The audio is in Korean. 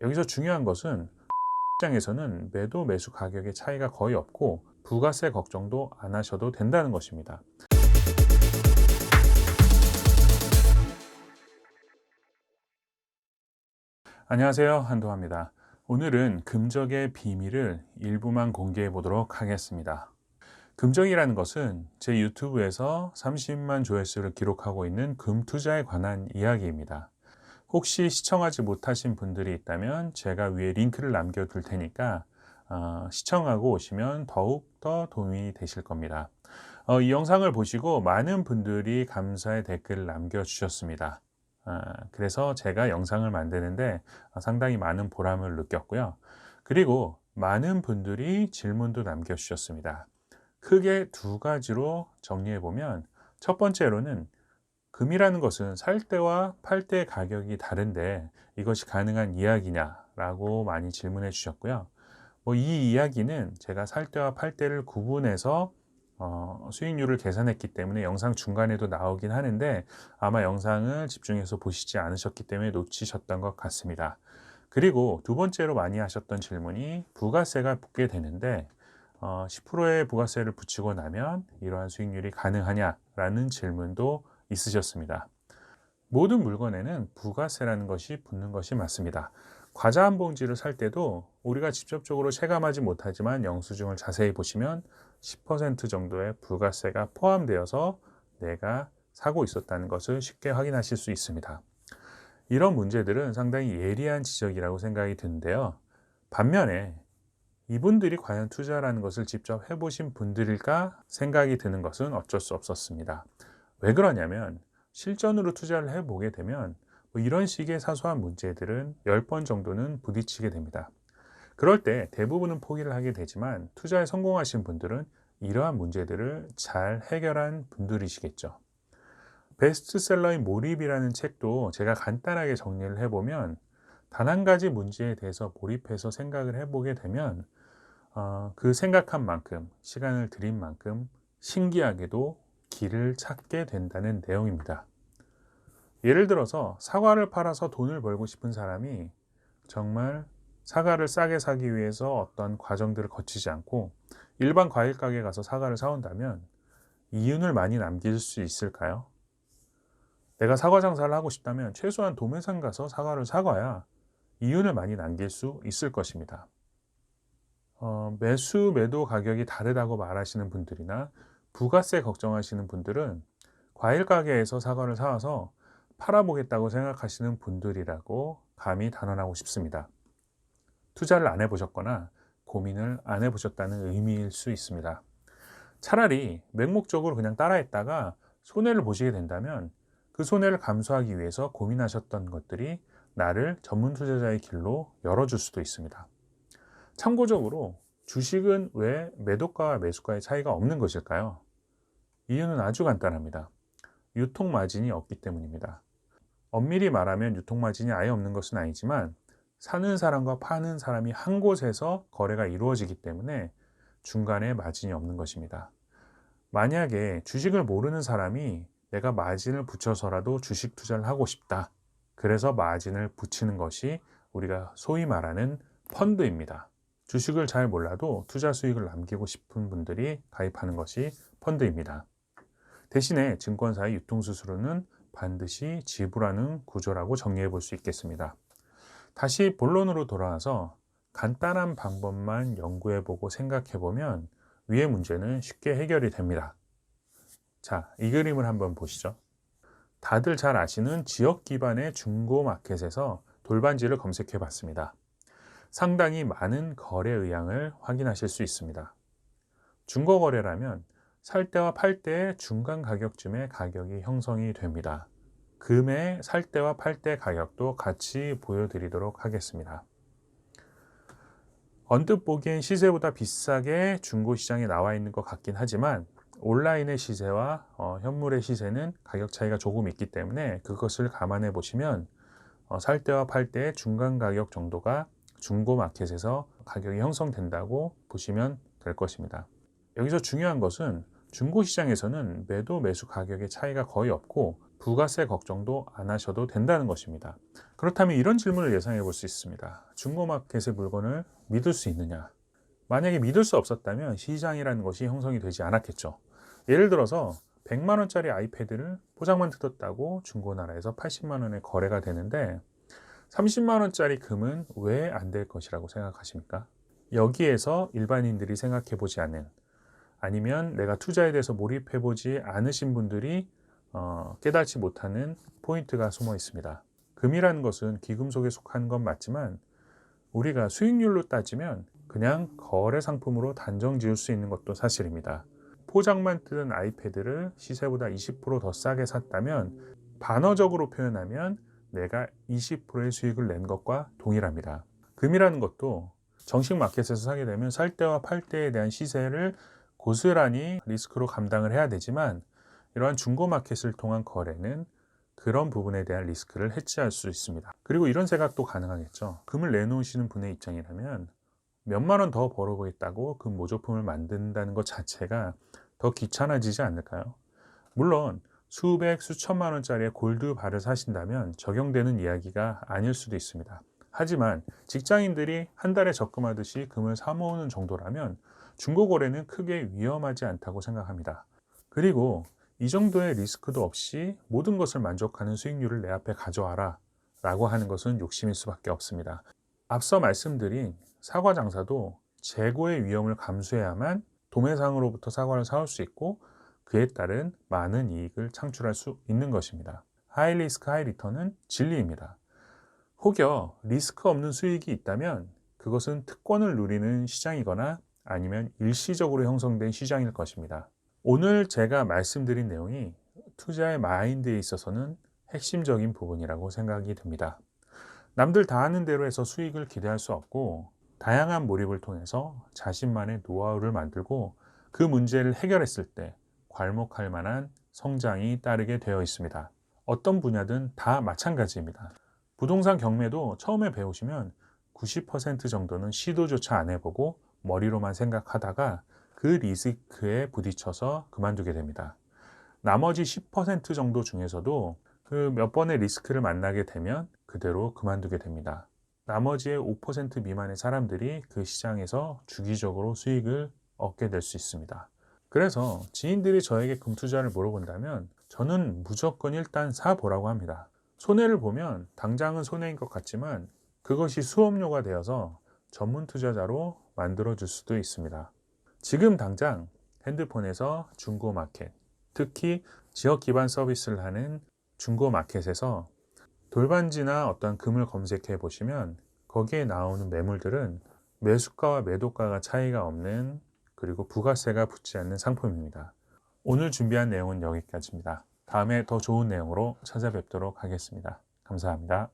여기서 중요한 것은 시장에서는 매도 매수 가격의 차이가 거의 없고 부가세 걱정도 안 하셔도 된다는 것입니다. 안녕하세요, 한동화입니다. 오늘은 금적의 비밀을 일부만 공개해 보도록 하겠습니다. 금적이라는 것은 제 유튜브에서 30만 조회수를 기록하고 있는 금투자에 관한 이야기입니다. 혹시 시청하지 못하신 분들이 있다면 제가 위에 링크를 남겨둘 테니까 시청하고 오시면 더욱더 도움이 되실 겁니다. 이 영상을 보시고 많은 분들이 감사의 댓글을 남겨주셨습니다. 그래서 제가 영상을 만드는데 상당히 많은 보람을 느꼈고요. 그리고 많은 분들이 질문도 남겨주셨습니다. 크게 두 가지로 정리해 보면, 첫 번째로는 금이라는 것은 살 때와 팔 때의 가격이 다른데 이것이 가능한 이야기냐라고 많이 질문해 주셨고요. 이 이야기는 제가 살 때와 팔 때를 구분해서 수익률을 계산했기 때문에 영상 중간에도 나오긴 하는데 아마 영상을 집중해서 보시지 않으셨기 때문에 놓치셨던 것 같습니다. 그리고 두 번째로 많이 하셨던 질문이 부가세가 붙게 되는데 10%의 부가세를 붙이고 나면 이러한 수익률이 가능하냐라는 질문도 있으셨습니다. 모든 물건에는 부가세라는 것이 붙는 것이 맞습니다. 과자 한 봉지를 살 때도 우리가 직접적으로 체감하지 못하지만 영수증을 자세히 보시면 10% 정도의 부가세가 포함되어서 내가 사고 있었다는 것을 쉽게 확인하실 수 있습니다. 이런 문제들은 상당히 예리한 지적이라고 생각이 드는데요. 반면에 이분들이 과연 투자라는 것을 직접 해보신 분들일까 생각이 드는 것은 어쩔 수 없었습니다. 왜 그러냐면 실전으로 투자를 해보게 되면 이런 식의 사소한 문제들은 10번 정도는 부딪히게 됩니다. 그럴 때 대부분은 포기를 하게 되지만 투자에 성공하신 분들은 이러한 문제들을 잘 해결한 분들이시겠죠. 베스트셀러인 몰입이라는 책도 제가 간단하게 정리를 해보면, 단 한 가지 문제에 대해서 몰입해서 생각을 해보게 되면 그 생각한 만큼, 시간을 들인 만큼 신기하게도 길을 찾게 된다는 내용입니다. 예를 들어서 사과를 팔아서 돈을 벌고 싶은 사람이 정말 사과를 싸게 사기 위해서 어떤 과정들을 거치지 않고 일반 과일 가게에 가서 사과를 사온다면 이윤을 많이 남길 수 있을까요? 내가 사과 장사를 하고 싶다면 최소한 도매상 가서 사과를 사과야 이윤을 많이 남길 수 있을 것입니다. 매수 매도 가격이 다르다고 말하시는 분들이나 부가세 걱정하시는 분들은 과일 가게에서 사과를 사와서 팔아보겠다고 생각하시는 분들이라고 감히 단언하고 싶습니다. 투자를 안 해보셨거나 고민을 안 해보셨다는 의미일 수 있습니다. 차라리 맹목적으로 그냥 따라했다가 손해를 보시게 된다면 그 손해를 감수하기 위해서 고민하셨던 것들이 나를 전문 투자자의 길로 열어줄 수도 있습니다. 참고적으로 주식은 왜 매도가와 매수가의 차이가 없는 것일까요? 이유는 아주 간단합니다. 유통 마진이 없기 때문입니다. 엄밀히 말하면 유통 마진이 아예 없는 것은 아니지만 사는 사람과 파는 사람이 한 곳에서 거래가 이루어지기 때문에 중간에 마진이 없는 것입니다. 만약에 주식을 모르는 사람이 내가 마진을 붙여서라도 주식 투자를 하고 싶다. 그래서 마진을 붙이는 것이 우리가 소위 말하는 펀드입니다. 주식을 잘 몰라도 투자 수익을 남기고 싶은 분들이 가입하는 것이 펀드입니다. 대신에 증권사의 유통수수료는 반드시 지불하는 구조라고 정리해 볼 수 있겠습니다. 다시 본론으로 돌아와서 간단한 방법만 연구해 보고 생각해 보면 위의 문제는 쉽게 해결이 됩니다. 자, 이 그림을 한번 보시죠. 다들 잘 아시는 지역 기반의 중고 마켓에서 돌반지를 검색해 봤습니다. 상당히 많은 거래 의향을 확인하실 수 있습니다. 중고 거래라면 살 때와 팔 때의 중간 가격쯤에 가격이 형성이 됩니다. 금의 살 때와 팔 때 가격도 같이 보여드리도록 하겠습니다. 언뜻 보기엔 시세보다 비싸게 중고시장에 나와 있는 것 같긴 하지만 온라인의 시세와 현물의 시세는 가격 차이가 조금 있기 때문에 그것을 감안해 보시면 살 때와 팔 때의 중간 가격 정도가 중고 마켓에서 가격이 형성된다고 보시면 될 것입니다. 여기서 중요한 것은 중고 시장에서는 매도 매수 가격의 차이가 거의 없고 부가세 걱정도 안 하셔도 된다는 것입니다. 그렇다면 이런 질문을 예상해 볼 수 있습니다. 중고마켓의 물건을 믿을 수 있느냐? 만약에 믿을 수 없었다면 시장이라는 것이 형성이 되지 않았겠죠. 예를 들어서 100만 원짜리 아이패드를 포장만 뜯었다고 중고나라에서 80만 원에 거래가 되는데 30만 원짜리 금은 왜 안 될 것이라고 생각하십니까? 여기에서 일반인들이 생각해 보지 않은, 아니면 내가 투자에 대해서 몰입해 보지 않으신 분들이 깨닫지 못하는 포인트가 숨어 있습니다. 금이라는 것은 귀금속에 속한 건 맞지만 우리가 수익률로 따지면 그냥 거래 상품으로 단정 지을 수 있는 것도 사실입니다. 포장만 뜯은 아이패드를 시세보다 20%더 싸게 샀다면 반어적으로 표현하면 내가 20%의 수익을 낸 것과 동일합니다. 금이라는 것도 정식 마켓에서 사게 되면 살 때와 팔 때에 대한 시세를 고스란히 리스크로 감당을 해야 되지만 이러한 중고 마켓을 통한 거래는 그런 부분에 대한 리스크를 해지할 수 있습니다. 그리고 이런 생각도 가능하겠죠. 금을 내놓으시는 분의 입장이라면 몇만 원 더 벌어보겠다고 금 모조품을 만든다는 것 자체가 더 귀찮아지지 않을까요? 물론 수백, 수천만 원짜리의 골드바를 사신다면 적용되는 이야기가 아닐 수도 있습니다. 하지만 직장인들이 한 달에 적금하듯이 금을 사 모으는 정도라면 중고거래는 크게 위험하지 않다고 생각합니다. 그리고 이 정도의 리스크도 없이 모든 것을 만족하는 수익률을 내 앞에 가져와라 라고 하는 것은 욕심일 수밖에 없습니다. 앞서 말씀드린 사과 장사도 재고의 위험을 감수해야만 도매상으로부터 사과를 사올 수 있고 그에 따른 많은 이익을 창출할 수 있는 것입니다. 하이 리스크 하이 리턴은 진리입니다. 혹여 리스크 없는 수익이 있다면 그것은 특권을 누리는 시장이거나 아니면 일시적으로 형성된 시장일 것입니다. 오늘 제가 말씀드린 내용이 투자의 마인드에 있어서는 핵심적인 부분이라고 생각이 듭니다. 남들 다 하는 대로 해서 수익을 기대할 수 없고 다양한 몰입을 통해서 자신만의 노하우를 만들고 그 문제를 해결했을 때 괄목할 만한 성장이 따르게 되어 있습니다. 어떤 분야든 다 마찬가지입니다. 부동산 경매도 처음에 배우시면 90% 정도는 시도조차 안 해보고 머리로만 생각하다가 그 리스크에 부딪혀서 그만두게 됩니다. 나머지 10% 정도 중에서도 그 몇 번의 리스크를 만나게 되면 그대로 그만두게 됩니다. 나머지의 5% 미만의 사람들이 그 시장에서 주기적으로 수익을 얻게 될 수 있습니다. 그래서 지인들이 저에게 금 투자를 물어본다면 저는 무조건 일단 사보라고 합니다. 손해를 보면 당장은 손해인 것 같지만 그것이 수업료가 되어서 전문 투자자로 만들어줄 수도 있습니다. 지금 당장 핸드폰에서 중고 마켓, 특히 지역 기반 서비스를 하는 중고 마켓에서 돌반지나 어떤 금을 검색해 보시면 거기에 나오는 매물들은 매수가와 매도가가 차이가 없는, 그리고 부가세가 붙지 않는 상품입니다. 오늘 준비한 내용은 여기까지입니다. 다음에 더 좋은 내용으로 찾아뵙도록 하겠습니다. 감사합니다.